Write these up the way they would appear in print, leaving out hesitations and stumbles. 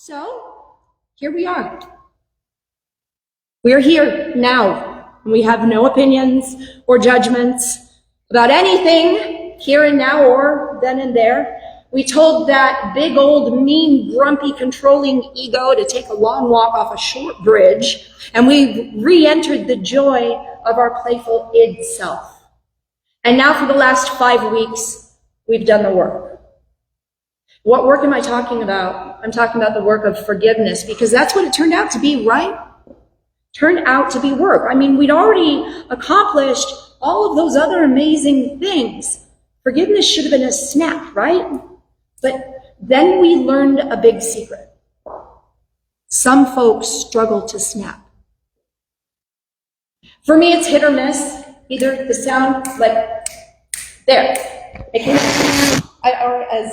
So, here we are. We're here now. We have no opinions or judgments about anything here and now or then and there. We told that big old mean, grumpy, controlling ego to take a long walk off a short bridge, and we re-entered the joy of our playful id self. And now for the last 5 weeks, we've done the work. What work am I talking about? I'm talking about the work of forgiveness, because that's what it turned out to be, right? Turned out to be work. I mean, we'd already accomplished all of those other amazing things. Forgiveness should have been a snap, right? But then we learned a big secret. Some folks struggle to snap. For me, it's hit or miss. Either the sound, like, there. Or as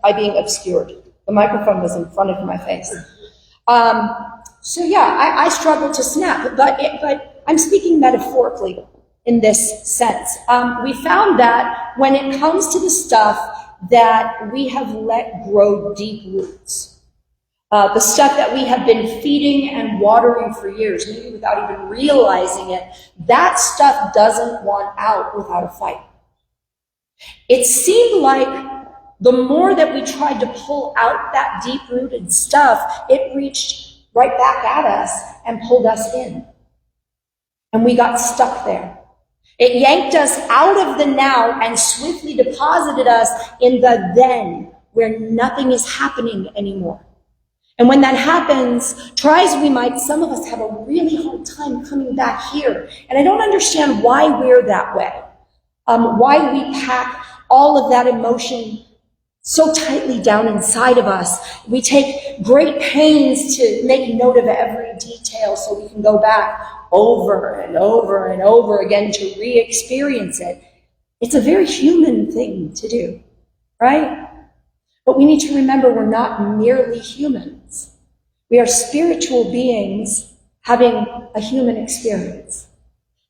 by being obscured. The microphone was in front of my face. So yeah, I struggle to snap, but I'm speaking metaphorically in this sense. We found that when it comes to the stuff that we have let grow deep roots, the stuff that we have been feeding and watering for years, maybe without even realizing it, that stuff doesn't want out without a fight. It seemed like the more that we tried to pull out that deep-rooted stuff, it reached right back at us and pulled us in. And we got stuck there. It yanked us out of the now and swiftly deposited us in the then, where nothing is happening anymore. And when that happens, try as we might, some of us have a really hard time coming back here. And I don't understand why we're that way. Why we pack all of that emotion so tightly down inside of us. We take great pains to make note of every detail so we can go back over and over and over again to re-experience it. It's a very human thing to do, right? But we need to remember we're not merely humans. We are spiritual beings having a human experience.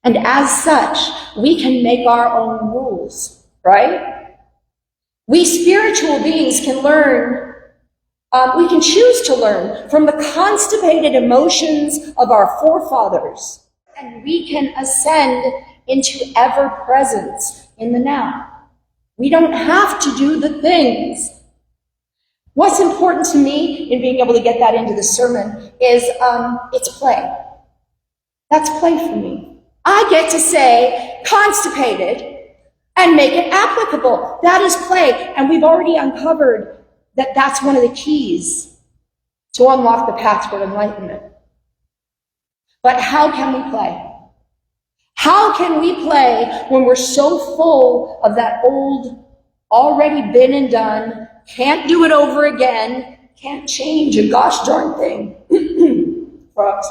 And as such, we can make our own rules, right? We spiritual beings can learn, we can choose to learn from the constipated emotions of our forefathers, and we can ascend into ever-presence in the now. We don't have to do the things. What's important to me in being able to get that into the sermon is it's play. That's play for me. I get to say constipated and make it applicable. That is play. And we've already uncovered that that's one of the keys to unlock the path toward enlightenment. But how can we play? How can we play when we're so full of that old, already been and done, can't do it over again, can't change a gosh darn thing? Frogs.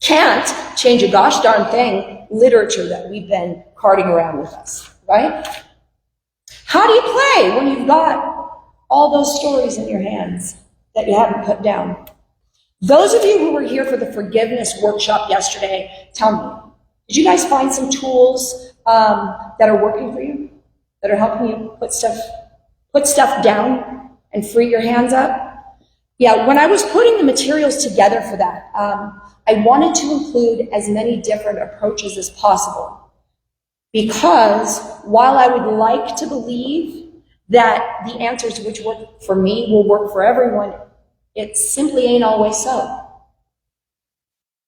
Can't change a gosh darn thing literature that we've been carting around with us, right? How do you play when you've got all those stories in your hands that you haven't put down? Those of you who were here for the forgiveness workshop yesterday, tell me, did you guys find some tools that are working for you, that are helping you put stuff down and free your hands up? Yeah, when I was putting the materials together for that, I wanted to include as many different approaches as possible, because while I would like to believe that the answers which work for me will work for everyone, it simply ain't always so.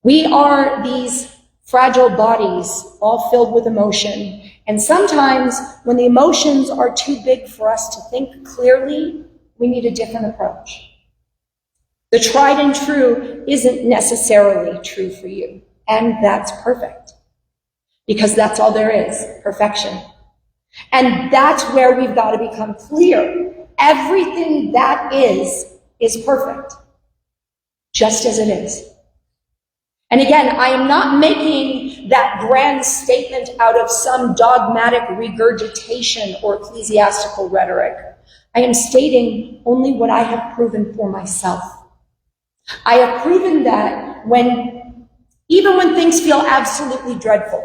We are these fragile bodies all filled with emotion, and sometimes when the emotions are too big for us to think clearly, we need a different approach. The tried and true isn't necessarily true for you, and that's perfect, because that's all there is, perfection. And that's where we've got to become clear. Everything that is perfect, just as it is. And again, I am not making that grand statement out of some dogmatic regurgitation or ecclesiastical rhetoric. I am stating only what I have proven for myself. I have proven that even when things feel absolutely dreadful,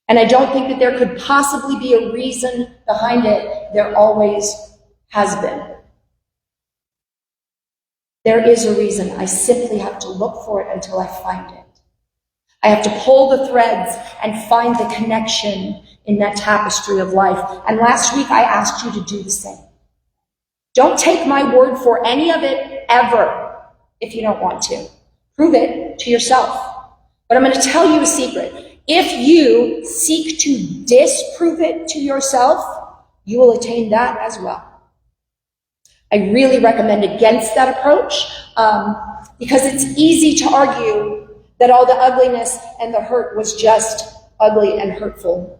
and I don't think that there could possibly be a reason behind it, there always has been. There is a reason. I simply have to look for it until I find it. I have to pull the threads and find the connection in that tapestry of life. And last week I asked you to do the same. Don't take my word for any of it ever if you don't want to. Prove it to yourself. But I'm going to tell you a secret. If you seek to disprove it to yourself, you will attain that as well. I really recommend against that approach because it's easy to argue that all the ugliness and the hurt was just ugly and hurtful.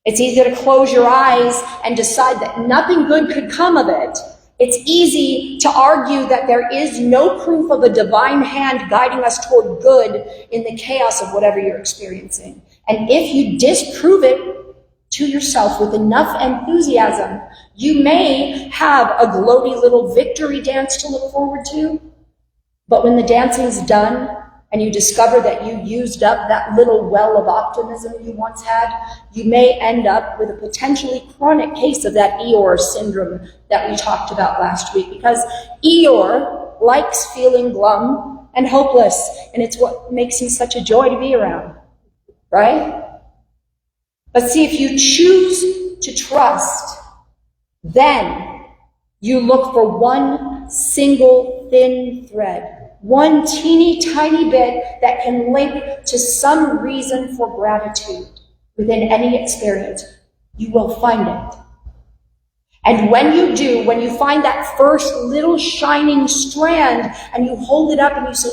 It's easy to close your eyes and decide that nothing good could come of it. It's easy to argue that there is no proof of a divine hand guiding us toward good in the chaos of whatever you're experiencing. And if you disprove it to yourself with enough enthusiasm, you may have a gloaty little victory dance to look forward to. But when the dancing's done and you discover that you used up that little well of optimism you once had, you may end up with a potentially chronic case of that Eeyore syndrome that we talked about last week, because Eeyore likes feeling glum and hopeless, and it's what makes him such a joy to be around, right? But see, if you choose to trust, then you look for one single thin thread, one teeny tiny bit that can link to some reason for gratitude within any experience. You will find it. And when you do, when you find that first little shining strand and you hold it up and you say,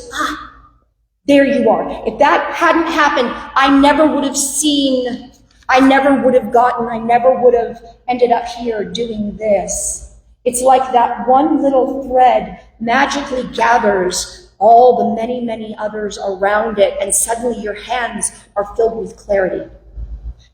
there you are. If that hadn't happened, I never would have seen, I never would have gotten, I never would have ended up here doing this. It's like that one little thread magically gathers all the many, many others around it, and suddenly your hands are filled with clarity.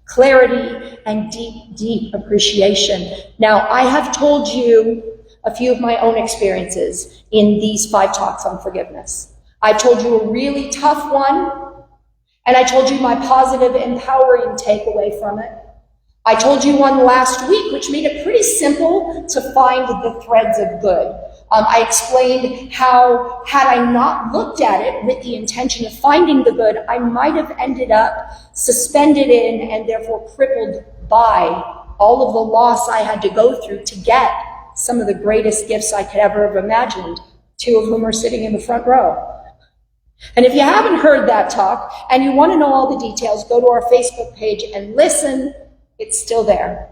Clarity and deep, deep appreciation. Now, I have told you a few of my own experiences in these 5 talks on forgiveness. I told you a really tough one, and I told you my positive, empowering takeaway from it. I told you one last week, which made it pretty simple to find the threads of good. I explained how, had I not looked at it with the intention of finding the good, I might have ended up suspended in and therefore crippled by all of the loss I had to go through to get some of the greatest gifts I could ever have imagined, 2 of whom are sitting in the front row. And if you haven't heard that talk and you want to know all the details, go to our Facebook page and listen. It's still there.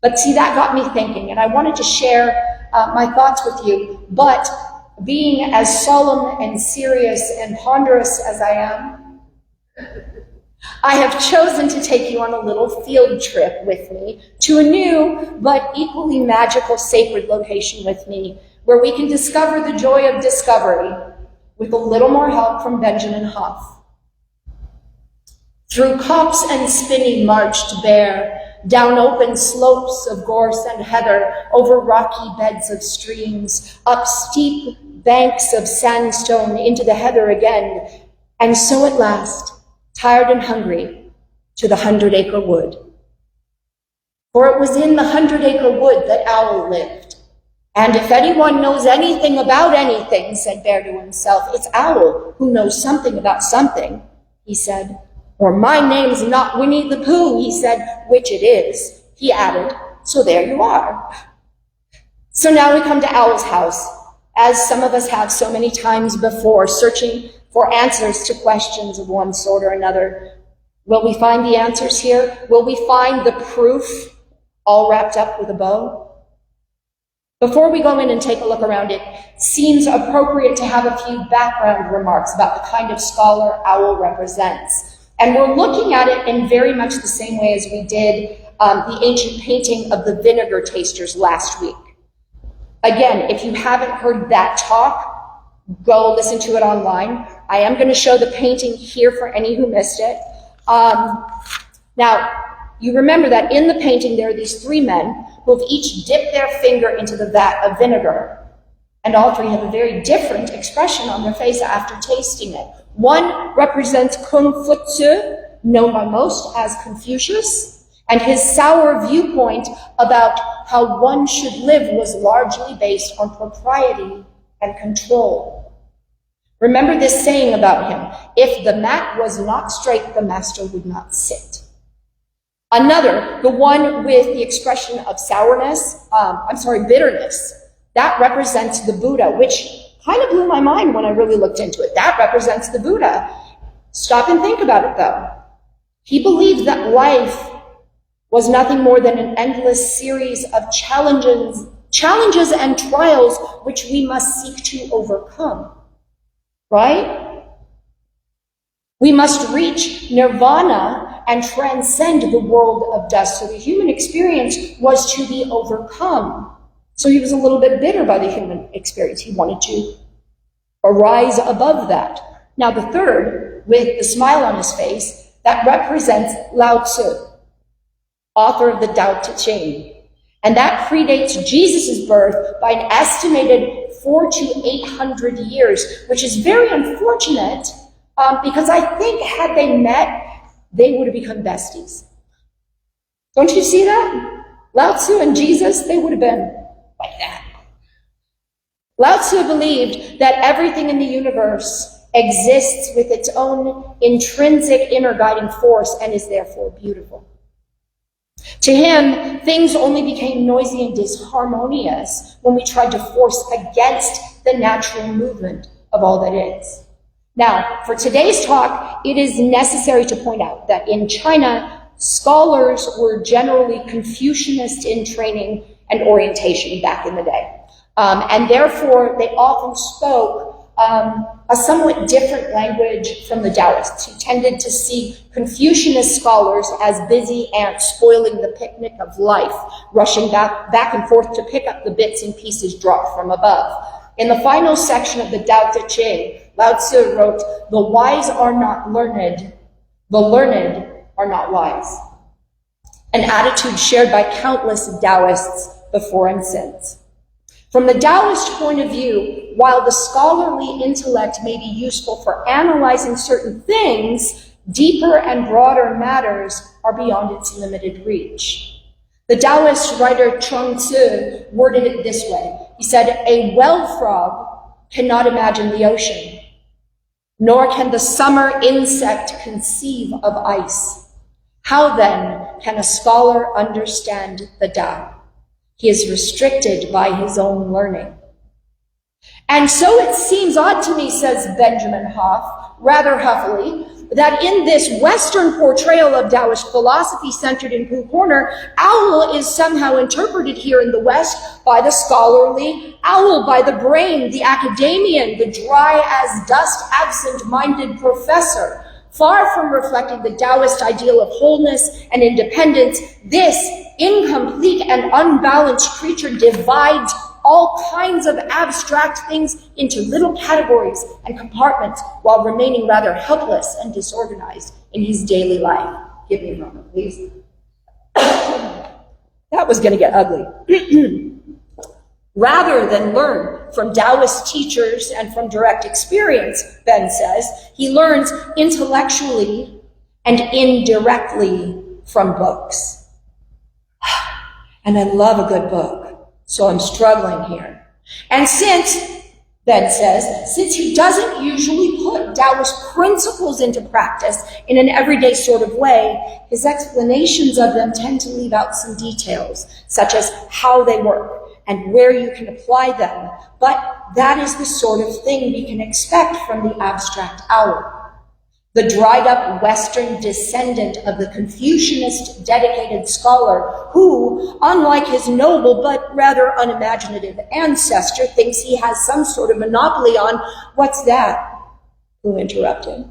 But see, that got me thinking, and I wanted to share my thoughts with you. But being as solemn and serious and ponderous as I am, I have chosen to take you on a little field trip with me to a new but equally magical sacred location with me, where we can discover the joy of discovery with a little more help from Benjamin Hoff. Through copse and spinney marched bare, down open slopes of gorse and heather, over rocky beds of streams, up steep banks of sandstone into the heather again, and so at last, tired and hungry, to the 100 Acre Wood. For it was in the 100 Acre Wood that Owl lived. And if anyone knows anything about anything, said Bear to himself, it's Owl who knows something about something, he said. Or my name's not Winnie the Pooh, he said, which it is, he added, so there you are. So now we come to Owl's house, as some of us have so many times before, searching for answers to questions of one sort or another. Will we find the answers here? Will we find the proof all wrapped up with a bow? Before we go in and take a look around, it seems appropriate to have a few background remarks about the kind of scholar Owl represents. And we're looking at it in very much the same way as we did the ancient painting of the vinegar tasters last week. Again, if you haven't heard that talk, go listen to it online. I am going to show the painting here for any who missed it. Now, you remember that in the painting there are these 3 men who have each dipped their finger into the vat of vinegar. And all 3 have a very different expression on their face after tasting it. One represents Kung Fu-Tzu, known by most as Confucius, and his sour viewpoint about how one should live was largely based on propriety and control. Remember this saying about him: if the mat was not straight, the master would not sit. Another, the one with the expression of bitterness, that represents the Buddha, which kind of blew my mind when I really looked into it. That represents the Buddha. Stop and think about it, though. He believed that life was nothing more than an endless series of challenges and trials which we must seek to overcome, right? We must reach nirvana and transcend the world of dust. So the human experience was to be overcome. So he was a little bit bitter by the human experience. He wanted to arise above that. Now the third, with the smile on his face, that represents Lao-Tzu, author of the Tao Te Ching. And that predates Jesus' birth by an estimated 400 to 800 years, which is very unfortunate because I think had they met, they would have become besties. Don't you see that? Lao-Tzu and Jesus, they would have been like that. Lao-Tzu believed that everything in the universe exists with its own intrinsic inner guiding force and is therefore beautiful. To him, things only became noisy and disharmonious when we tried to force against the natural movement of all that is. Now, for today's talk, it is necessary to point out that in China, scholars were generally Confucianist in training and orientation back in the day. And therefore, they often spoke a somewhat different language from the Taoists, who tended to see Confucianist scholars as busy ants spoiling the picnic of life, rushing back and forth to pick up the bits and pieces dropped from above. In the final section of the Tao Te Ching, Lao-Tzu wrote, "The wise are not learned, the learned are not wise," an attitude shared by countless Taoists before and since. From the Taoist point of view, while the scholarly intellect may be useful for analyzing certain things, deeper and broader matters are beyond its limited reach. The Taoist writer Chuang-Tzu worded it this way. He said, "A well frog cannot imagine the ocean, nor can the summer insect conceive of ice. How then can a scholar understand the Tao? He is restricted by his own learning." And so it seems odd to me, says Benjamin Hoff, rather huffily, that in this Western portrayal of Taoist philosophy centered in Pooh Corner, owl is somehow interpreted here in the West by the scholarly owl, by the brain, the academician, the dry as dust, absent-minded professor. Far from reflecting the Taoist ideal of wholeness and independence, this incomplete and unbalanced creature divides all kinds of abstract things into little categories and compartments while remaining rather helpless and disorganized in his daily life. Give me a moment, please. That was going to get ugly. Rather than learn from Taoist teachers and from direct experience, Ben says, he learns intellectually and indirectly from books. And I love a good book, so I'm struggling here. And Ben says, since he doesn't usually put Taoist principles into practice in an everyday sort of way, his explanations of them tend to leave out some details, such as how they work and where you can apply them. But that is the sort of thing we can expect from the abstract owl. The dried-up Western descendant of the Confucianist dedicated scholar who, unlike his noble but rather unimaginative ancestor, thinks he has some sort of monopoly on, "What's that?" Who interrupted,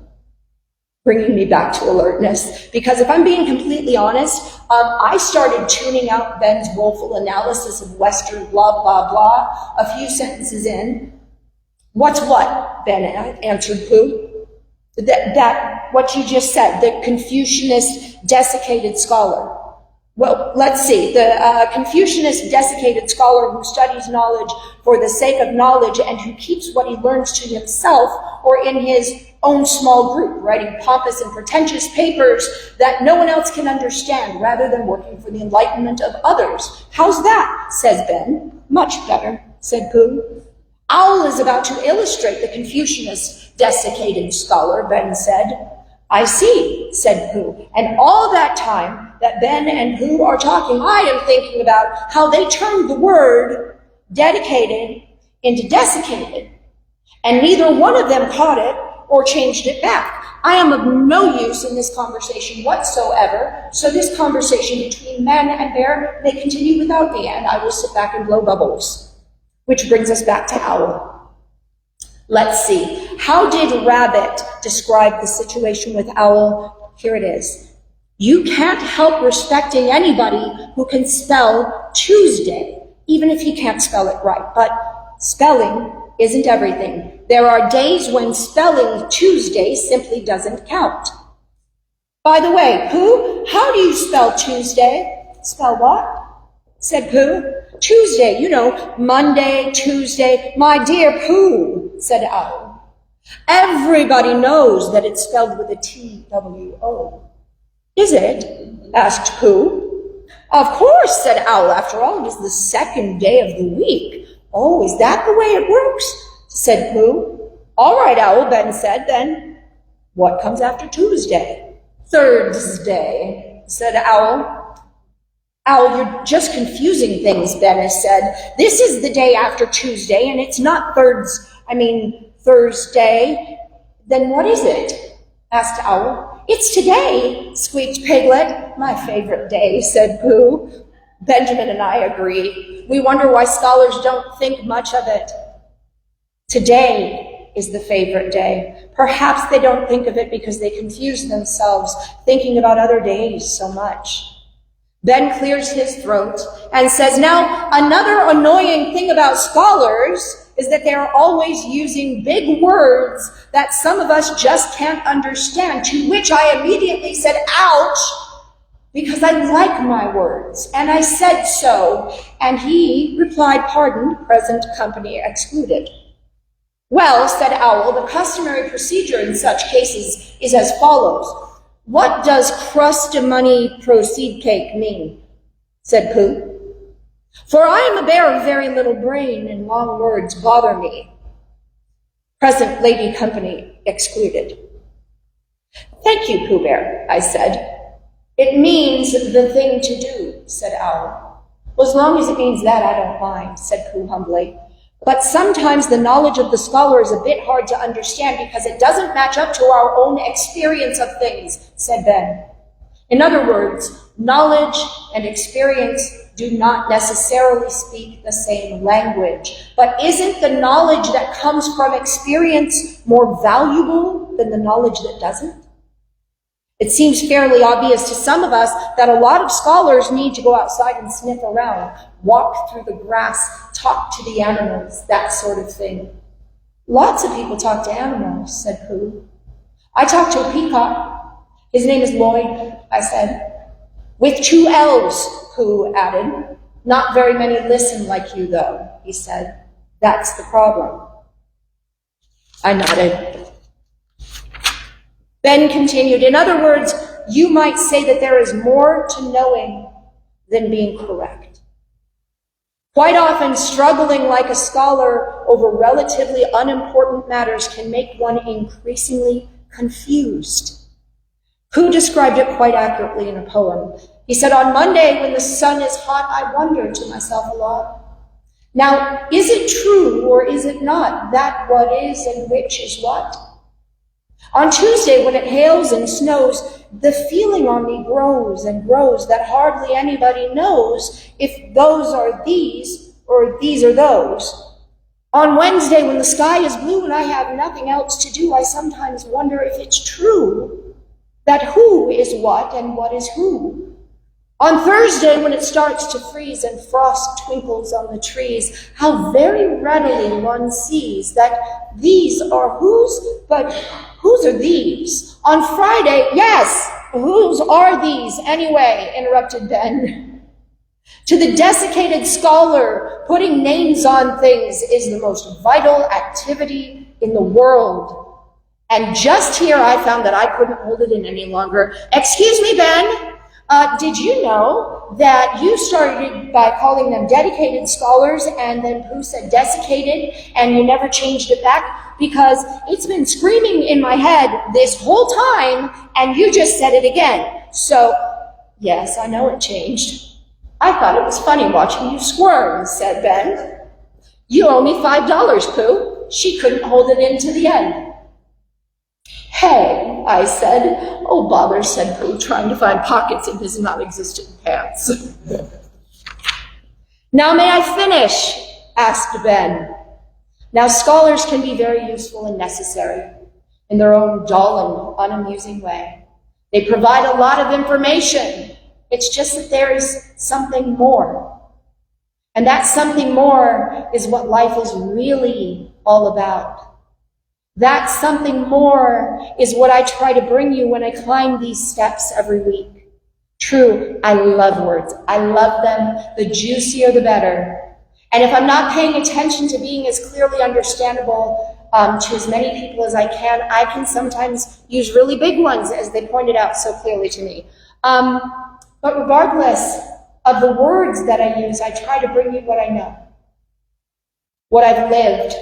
bringing me back to alertness. Because if I'm being completely honest, I started tuning out Ben's woeful analysis of Western blah, blah, blah a few sentences in. "What's what?" Ben answered Pooh. That what you just said, the Confucianist desiccated scholar. Well, let's see. The Confucianist desiccated scholar who studies knowledge for the sake of knowledge and who keeps what he learns to himself or in his own small group, writing pompous and pretentious papers that no one else can understand rather than working for the enlightenment of others. "How's that?" says Ben. "Much better," said Pooh. Owl is about to illustrate the Confucianist desiccated scholar, Ben said. I see, said Pooh, and all that time that Ben and Pooh are talking, I am thinking about how they turned the word dedicated into desiccated, and neither one of them caught it or changed it back. I am of no use in this conversation whatsoever, so this conversation between man and bear may continue without me, and I will sit back and blow bubbles. Which brings us back to Owl. Let's see. How did Rabbit describe the situation with Owl? Here it is. You can't help respecting anybody who can spell Tuesday, even if he can't spell it right. But spelling isn't everything. There are days when spelling Tuesday simply doesn't count. By the way, Pooh, how do you spell Tuesday? Spell what? Said Pooh. Tuesday, you know, Monday, Tuesday. My dear Pooh, said Owl. Everybody knows that it's spelled with a T-W-O. Is it? Asked Pooh. Of course, said Owl. After all, it is the second day of the week. Oh, is that the way it works? Said Pooh. All right, Owl, Ben said. Then what comes after Tuesday? Thursday, said Owl. Owl, you're just confusing things, Ben said. This is the day after Tuesday, and it's not Thursday. Then what is it? Asked Owl. It's today, squeaked Piglet. My favorite day, said Pooh. Benjamin and I agree. We wonder why scholars don't think much of it. Today is the favorite day. Perhaps they don't think of it because they confuse themselves thinking about other days so much. Ben clears his throat and says, now, another annoying thing about scholars is that they're always using big words that some of us just can't understand, to which I immediately said, ouch, because I like my words, and I said so, and he replied, pardon, present company excluded. Well, said Owl, the customary procedure in such cases is as follows. What does crust-a-money proceed cake mean? Said Pooh. For I am a bear of very little brain, and long words bother me. Present lady company excluded. Thank you, Pooh Bear, I said. It means the thing to do, said Owl. Well, as long as it means that, I don't mind, said Pooh humbly. But sometimes the knowledge of the scholar is a bit hard to understand because it doesn't match up to our own experience of things, said Ben. In other words, knowledge and experience do not necessarily speak the same language. But isn't the knowledge that comes from experience more valuable than the knowledge that doesn't? It seems fairly obvious to some of us that a lot of scholars need to go outside and sniff around, walk through the grass, talk to the animals, that sort of thing. Lots of people talk to animals, said Pooh. I talked to a peacock. His name is Lloyd, I said. With 2 L's, Pooh added. Not very many listen like you, though, he said. That's the problem. I nodded. Ben continued, in other words, you might say that there is more to knowing than being correct. Quite often, struggling like a scholar over relatively unimportant matters can make one increasingly confused. Pooh described it quite accurately in a poem. He said, on Monday, when the sun is hot, I wonder to myself a lot. Now, is it true or is it not that what is and which is what? On Tuesday, when it hails and snows, the feeling on me grows and grows that hardly anybody knows if those are these or these are those. On Wednesday, when the sky is blue and I have nothing else to do, I sometimes wonder if it's true that who is what and what is who. On Thursday, when it starts to freeze and frost twinkles on the trees, how very readily one sees that these are whose, but whose are these? On Friday, yes, whose are these anyway, interrupted Ben. To the desiccated scholar, putting names on things is the most vital activity in the world. And just here I found that I couldn't hold it in any longer. Excuse me, Ben. Did you know that you started by calling them dedicated scholars and then Pooh said desiccated and you never changed it back? Because it's been screaming in my head this whole time and you just said it again. So, yes, I know it changed. I thought it was funny watching you squirm, said Ben. You owe me $5, Pooh. She couldn't hold it in to the end. Hey, I said. Oh, bother, said Pooh, trying to find pockets in his non-existent pants. Now may I finish? Asked Ben. Now scholars can be very useful and necessary in their own dull and unamusing way. They provide a lot of information. It's just that there is something more. And that something more is what life is really all about. That something more is what I try to bring you when I climb these steps every week. True, I love words. I love them. The juicier, the better. And if I'm not paying attention to being as clearly understandable to as many people as I can sometimes use really big ones, as they pointed out so clearly to me. But regardless of the words that I use, I try to bring you what I know, what I've lived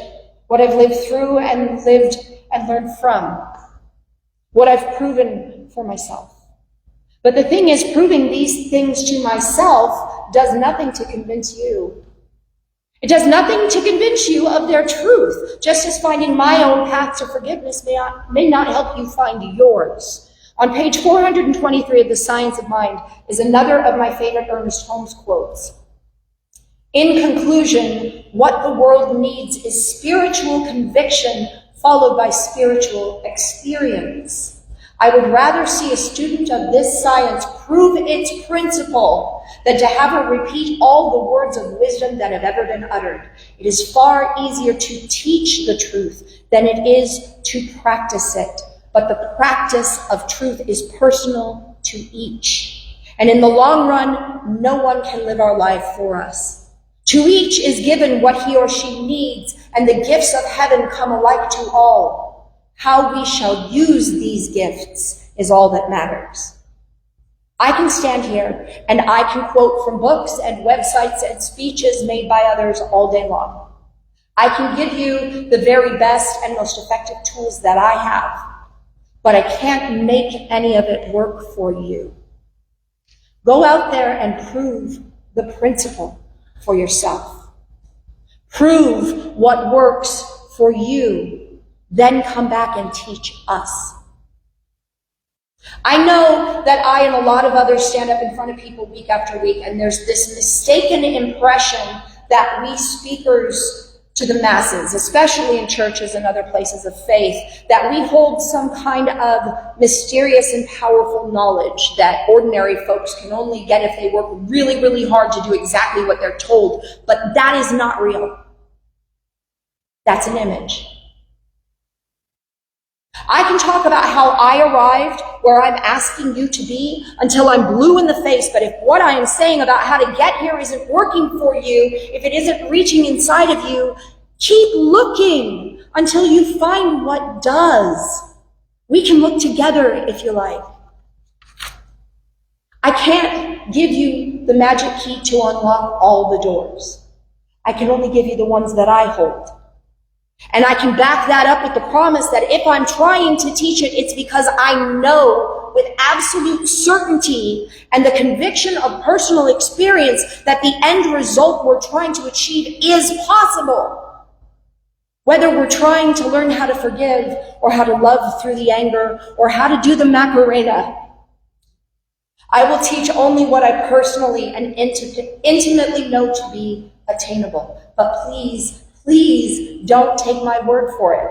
through and lived and learned from, what I've proven for myself. But the thing is, proving these things to myself does nothing to convince you. It does nothing to convince you of their truth, just as finding my own path to forgiveness may not help you find yours. On page 423 of The Science of Mind is another of my favorite Ernest Holmes quotes. In conclusion, what the world needs is spiritual conviction followed by spiritual experience. I would rather see a student of this science prove its principle than to have her repeat all the words of wisdom that have ever been uttered. It is far easier to teach the truth than it is to practice it. But the practice of truth is personal to each. And in the long run, no one can live our life for us. To each is given what he or she needs, and the gifts of heaven come alike to all. How we shall use these gifts is all that matters. I can stand here and I can quote from books and websites and speeches made by others all day long. I can give you the very best and most effective tools that I have, but I can't make any of it work for you. Go out there and prove the principle for yourself. Prove what works for you. Then come back and teach us. I know that I and a lot of others stand up in front of people week after week, and there's this mistaken impression that we speakers to the masses, especially in churches and other places of faith, that we hold some kind of mysterious and powerful knowledge that ordinary folks can only get if they work really, really hard to do exactly what they're told. But that is not real. That's an image. I can talk about how I arrived where I'm asking you to be until I'm blue in the face, but if what I am saying about how to get here isn't working for you, if it isn't reaching inside of you, keep looking until you find what does. We can look together if you like. I can't give you the magic key to unlock all the doors. I can only give you the ones that I hold. And I can back that up with the promise that if I'm trying to teach it, it's because I know with absolute certainty and the conviction of personal experience that the end result we're trying to achieve is possible. Whether we're trying to learn how to forgive or how to love through the anger or how to do the Macarena, I will teach only what I personally and intimately know to be attainable. But please don't take my word for it.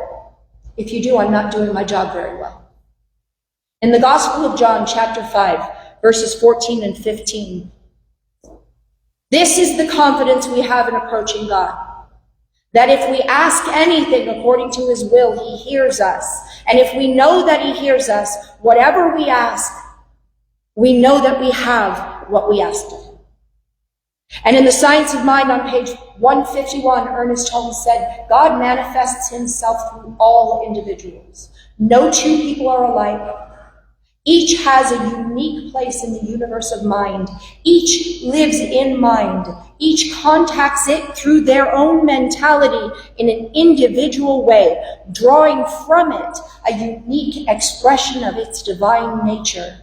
If you do, I'm not doing my job very well. In the Gospel of John, chapter 5, verses 14 and 15, this is the confidence we have in approaching God, that if we ask anything according to his will, he hears us. And if we know that he hears us, whatever we ask, we know that we have what we asked of him. And in The Science of Mind on page 151, Ernest Holmes said, God manifests himself through all individuals. No two people are alike. Each has a unique place in the universe of mind. Each lives in mind. Each contacts it through their own mentality in an individual way, drawing from it a unique expression of its divine nature.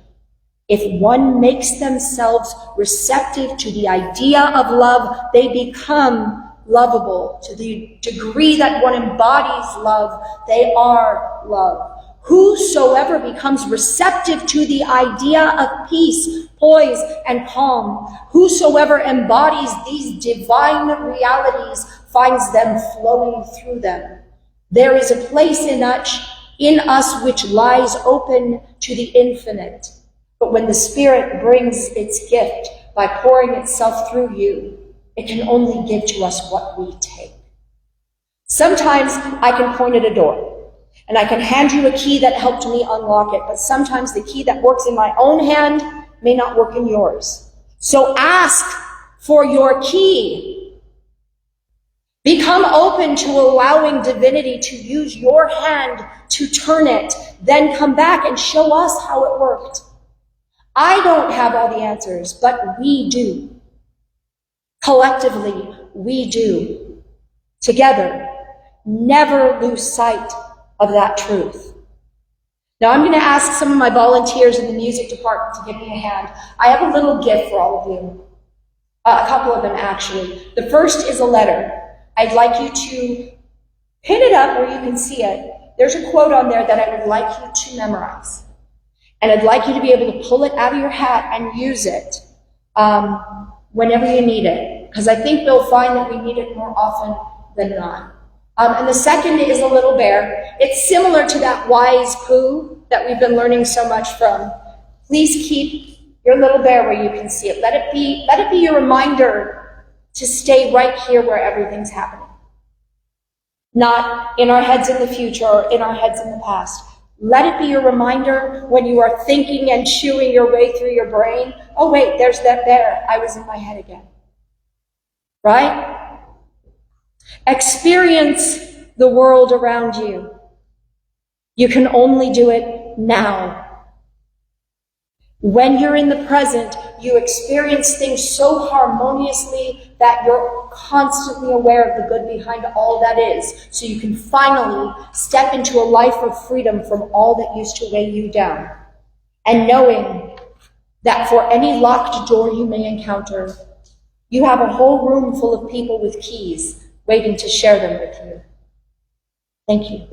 If one makes themselves receptive to the idea of love, they become lovable. To the degree that one embodies love, they are love. Whosoever becomes receptive to the idea of peace, poise, and calm, whosoever embodies these divine realities finds them flowing through them. There is a place in us which lies open to the infinite. But when the Spirit brings its gift by pouring itself through you, it can only give to us what we take. Sometimes I can point at a door, and I can hand you a key that helped me unlock it, but sometimes the key that works in my own hand may not work in yours. So ask for your key. Become open to allowing divinity to use your hand to turn it, then come back and show us how it worked. I don't have all the answers, but we do. Collectively, we do. Together, never lose sight of that truth. Now I'm going to ask some of my volunteers in the music department to give me a hand. I have a little gift for all of you. A couple of them, actually. The first is a letter. I'd like you to pin it up where you can see it. There's a quote on there that I would like you to memorize. And I'd like you to be able to pull it out of your hat and use it whenever you need it. Because I think we'll find that we need it more often than not. And the second is a little bear. It's similar to that wise poo that we've been learning so much from. Please keep your little bear where you can see it. Let it be your reminder to stay right here where everything's happening. Not in our heads in the future or in our heads in the past. Let it be your reminder when you are thinking and chewing your way through your brain. Oh wait, there's that bear. I was in my head again. Right? Experience the world around you. You can only do it now. When you're in the present, you experience things so harmoniously that you're constantly aware of the good behind all that is, so you can finally step into a life of freedom from all that used to weigh you down. And knowing that for any locked door you may encounter, you have a whole room full of people with keys waiting to share them with you. Thank you.